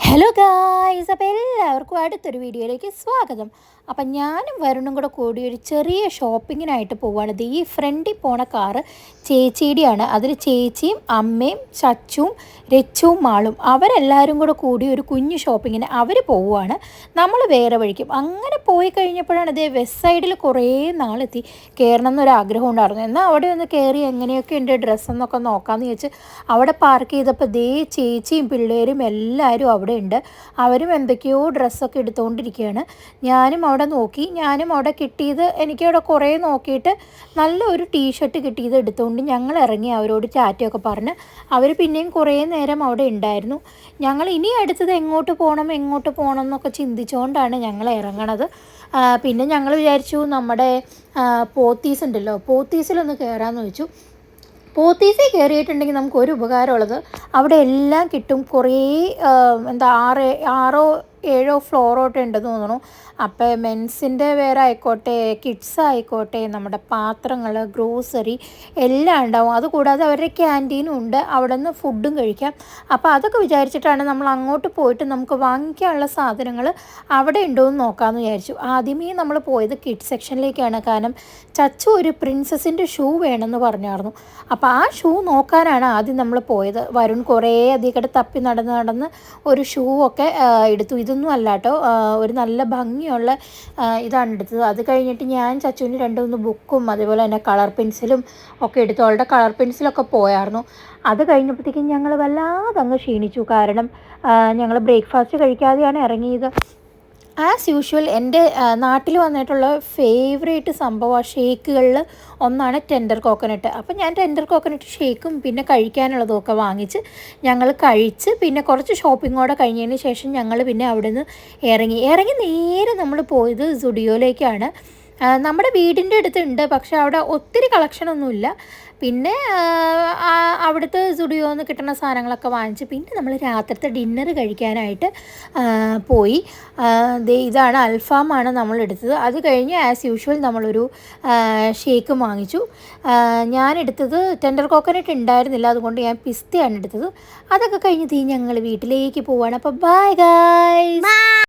Hello guys, അപ്പോൾ എല്ലാവർക്കും അടുത്തൊരു വീഡിയോയിലേക്ക് സ്വാഗതം. അപ്പം ഞാനും വരുണും കൂടി ഒരു ചെറിയ ഷോപ്പിങ്ങിനായിട്ട് പോവുകയാണ്. ഈ ഫ്രണ്ടിൽ പോണ കാറ് ചേച്ചിയുടെയാണ്. അതിൽ ചേച്ചിയും അമ്മയും ചച്ചുവും രച്ചുവും മാളും അവരെല്ലാവരും കൂടി ഒരു കുഞ്ഞു ഷോപ്പിങ്ങിന് അവർ പോവുകയാണ്. നമ്മൾ വേറെ വഴിക്കും. അങ്ങനെ പോയി കഴിഞ്ഞപ്പോഴാണ് ഇതേ വെസ്റ്റ് സൈഡിൽ കുറേ നാളെത്തി കയറണം എന്നൊരാഗ്രഹം ഉണ്ടായിരുന്നു. എന്നാൽ അവിടെ ഒന്ന് കയറി എങ്ങനെയൊക്കെ ഉണ്ട് ഡ്രസ്സെന്നൊക്കെ നോക്കാമെന്ന് ചോദിച്ച് അവിടെ പാർക്ക് ചെയ്തപ്പോൾ ദേ ചേച്ചിയും പിള്ളേരും എല്ലാവരും അവിടെ ഉണ്ട്. അവരും എന്തൊക്കെയോ ഡ്രസ്സൊക്കെ എടുത്തുകൊണ്ടിരിക്കുകയാണ്. ഞാനും അവിടെ കിട്ടിയത് എനിക്കവിടെ കുറേ നോക്കിയിട്ട് നല്ലൊരു ടീഷർട്ട് കിട്ടിയത് എടുത്തുകൊണ്ട് ഞങ്ങൾ ഇറങ്ങി അവരോട് ചാറ്റയൊക്കെ പറഞ്ഞ് അവർ പിന്നെയും കുറേ നേരം അവിടെ ഉണ്ടായിരുന്നു. ഞങ്ങൾ ഇനി അടുത്തത് എങ്ങോട്ട് പോകണം എന്നൊക്കെ ചിന്തിച്ചുകൊണ്ടാണ് ഞങ്ങൾ ഇറങ്ങണത്. പിന്നെ ഞങ്ങൾ വിചാരിച്ചു നമ്മുടെ പോത്തീസ് ഉണ്ടല്ലോ, പോത്തീസിലൊന്ന് കയറാമെന്ന് വെച്ചു. പോത്തീസിൽ കയറിയിട്ടുണ്ടെങ്കിൽ നമുക്കൊരു ഉപകാരമുള്ളത് അവിടെ എല്ലാം കിട്ടും. കുറേ ആറോ ഏഴോ ഫ്ലോറോട്ട് ഉണ്ടെന്ന് തോന്നുന്നു. അപ്പോൾ മെൻസിൻ്റെ വേറെ ആയിക്കോട്ടെ, കിഡ്സ് ആയിക്കോട്ടെ, നമ്മുടെ പാത്രങ്ങൾ, ഗ്രോസറി എല്ലാം ഉണ്ടാവും. അതുകൂടാതെ അവരുടെ ക്യാൻറ്റീനും ഉണ്ട്, അവിടെ നിന്ന് ഫുഡും കഴിക്കാം. അപ്പോൾ അതൊക്കെ വിചാരിച്ചിട്ടാണ് നമ്മൾ അങ്ങോട്ട് പോയിട്ട് നമുക്ക് വാങ്ങിക്കാനുള്ള സാധനങ്ങൾ അവിടെ ഉണ്ടോ എന്ന് നോക്കാമെന്ന് വിചാരിച്ചു. ആദ്യമേ നമ്മൾ പോയത് കിഡ്സ് സെക്ഷനിലേക്കാണ്. കാരണം ചച്ചു ഒരു പ്രിൻസസിൻ്റെ ഷൂ വേണമെന്ന് പറഞ്ഞായിരുന്നു. അപ്പോൾ ആ ഷൂ നോക്കാനാണ് ആദ്യം നമ്മൾ പോയത്. വരുൺ കുറേ അധികം തപ്പി നടന്ന് ഒരു ഷൂ ഒക്കെ എടുത്തു. ഇതൊന്നും അല്ല കേട്ടോ, ഒരു നല്ല ഭംഗിയുള്ള ഇതാണ് എടുത്തത്. അത് കഴിഞ്ഞിട്ട് ഞാൻ ചച്ചുവിന് 2-3 ബുക്കും അതേപോലെ തന്നെ കളർ പെൻസിലും ഒക്കെ എടുത്തു. അവളുടെ കളർ പെൻസിലൊക്കെ പോയായിരുന്നു. അത് കഴിഞ്ഞപ്പോഴത്തേക്കും ഞങ്ങൾ വല്ലാതെ അങ്ങ് ക്ഷീണിച്ചു. കാരണം ഞങ്ങൾ ബ്രേക്ക്ഫാസ്റ്റ് കഴിക്കാതെയാണ് ഇറങ്ങിയത്. ആസ് യൂഷ്വൽ എൻ്റെ നാട്ടിൽ വന്നിട്ടുള്ള ഫേവറേറ്റ് സംഭവമാണ് ഷേക്കുകളിൽ ഒന്നാണ് ടെൻഡർ കോക്കനട്ട്. അപ്പം ഞാൻ ടെൻഡർ കോക്കനട്ട് ഷേക്കും പിന്നെ കഴിക്കാനുള്ളതൊക്കെ വാങ്ങിച്ച് ഞങ്ങൾ കഴിച്ച് പിന്നെ കുറച്ച് ഷോപ്പിങ്ങോടെ കഴിഞ്ഞതിന് ശേഷം ഞങ്ങൾ പിന്നെ അവിടെ നിന്ന് ഇറങ്ങി നേരെ നമ്മൾ പോയത് സുഡിയോയിലേക്കാണ്. നമ്മുടെ വീടിൻ്റെ അടുത്തുണ്ട്, പക്ഷേ അവിടെ ഒത്തിരി കളക്ഷനൊന്നുമില്ല. പിന്നെ അവിടുത്തെ സുഡിയോന്ന് കിട്ടുന്ന സാധനങ്ങളൊക്കെ വാങ്ങിച്ച് പിന്നെ നമ്മൾ രാത്രിത്തെ ഡിന്നർ കഴിക്കാനായിട്ട് പോയി. ഇതാണ് അൽഫാമാണ് നമ്മൾ എടുത്തത്. അത് കഴിഞ്ഞ് ആസ് യൂഷ്വൽ നമ്മളൊരു ഷേക്കും വാങ്ങിച്ചു. ഞാനെടുത്തത് ടെൻഡർ കോക്കനട്ട് ഉണ്ടായിരുന്നില്ല, അതുകൊണ്ട് ഞാൻ പിസ്തയാണ് എടുത്തത്. അതൊക്കെ കഴിഞ്ഞ് ഞങ്ങൾ വീട്ടിലേക്ക് പോവുകയാണ്. അപ്പോൾ ബൈ ഗൈസ്.